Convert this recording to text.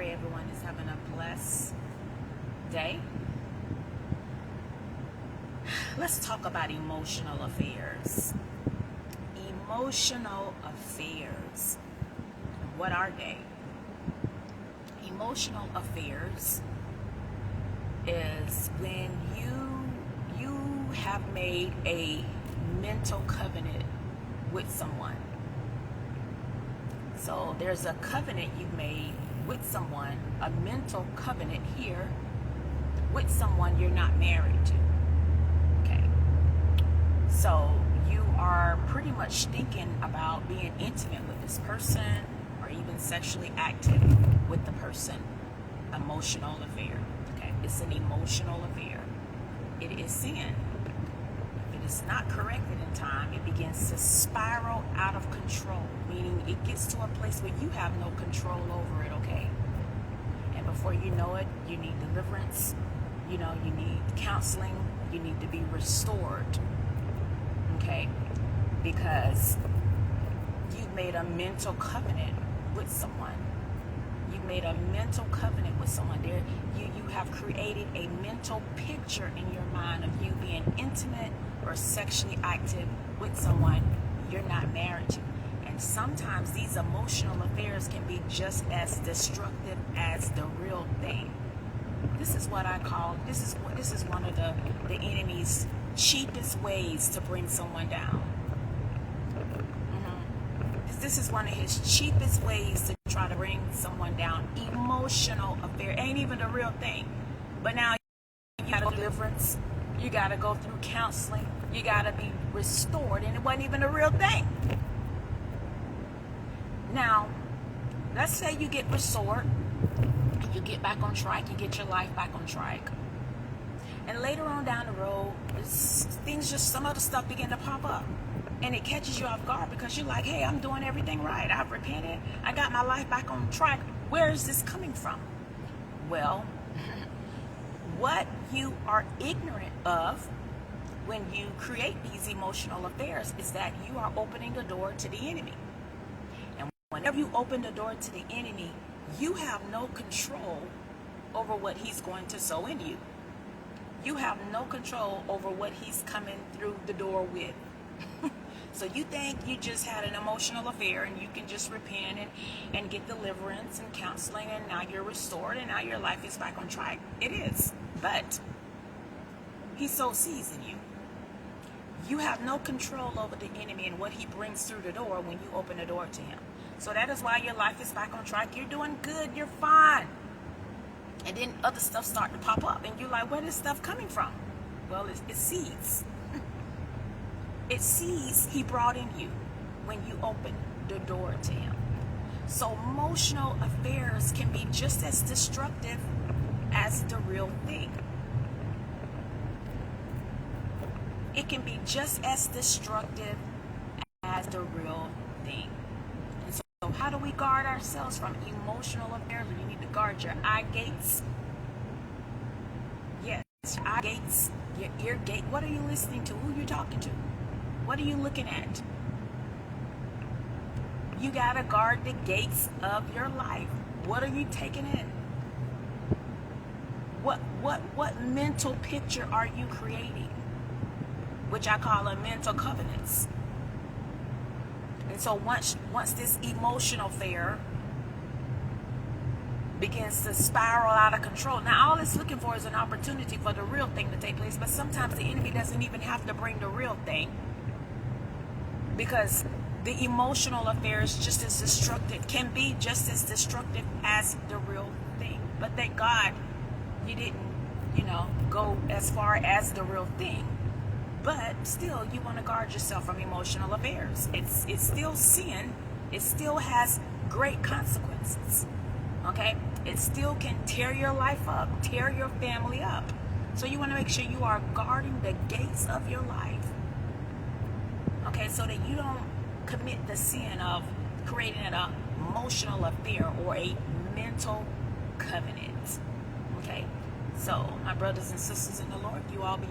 pray everyone is having a blessed day. Let's talk about emotional affairs. Emotional affairs. What are they? Emotional affairs is when you have made a mental covenant with someone. So there's a covenant you've made with someone, a mental covenant here with someone you're not married to. Okay. So you are pretty much thinking about being intimate with this person or even sexually active with the person. Emotional affair. Okay. It's an emotional affair. It is sin. If it is not corrected in time, it begins to spiral out of control, meaning it gets to a place where you have no control over it, okay? And before you know it, you need deliverance, you need counseling, you need to be restored, okay? Because you've made a mental covenant with someone. You've made a mental covenant with someone. There, you have created a mental picture in your mind of you being intimate or sexually active with someone you're not married to. And sometimes these emotional affairs can be just as destructive as the real thing. This is what I call, this is one of the enemy's cheapest ways to bring someone down. This is one of his cheapest ways to try to bring someone down. Emotional affair ain't even the real thing. But now you got deliverance. You got to go through counseling. You got to be restored. And it wasn't even the real thing. Now, let's say you get restored. You get back on track. You get your life back on track. And later on down the road, some other stuff begin to pop up. And it catches you off guard because you're like, hey, I'm doing everything right. I've repented. I got my life back on track. Where is this coming from? Well, what you are ignorant of when you create these emotional affairs is that you are opening the door to the enemy. And whenever you open the door to the enemy, you have no control over what he's going to sow in you. You have no control over what he's coming through the door with. So you think you just had an emotional affair and you can just repent and get deliverance and counseling and now you're restored and now your life is back on track. It is. But he sows seeds in you. You have no control over the enemy and what he brings through the door when you open the door to him. So that is why your life is back on track. You're doing good. You're fine. And then other stuff start to pop up and you're like, where is this stuff coming from? Well, it's seeds. It's seeds he brought in you when you open the door to him. So emotional affairs can be just as destructive as the real thing. It can be just as destructive as the real thing. And so how do we guard ourselves from emotional affairs? You need to guard your eye gates. Yes, your eye gates, your ear gate. What are you listening to? Who are you talking to? What are you looking at? You got to guard the gates of your life. What are you taking in? What mental picture are you creating? Which I call a mental covenants. And so once this emotional affair begins to spiral out of control, now all it's looking for is an opportunity for the real thing to take place. But sometimes the enemy doesn't even have to bring the real thing, because the emotional affair is just as destructive, can be just as destructive as the real thing. But thank God you didn't, go as far as the real thing. But still, you want to guard yourself from emotional affairs. It's still sin. It still has great consequences. Okay? It still can tear your life up, tear your family up. So you want to make sure you are guarding the gates of your life. Okay, so that you don't commit the sin of creating an emotional affair or a mental covenant. Okay, so my brothers and sisters in the Lord, you all be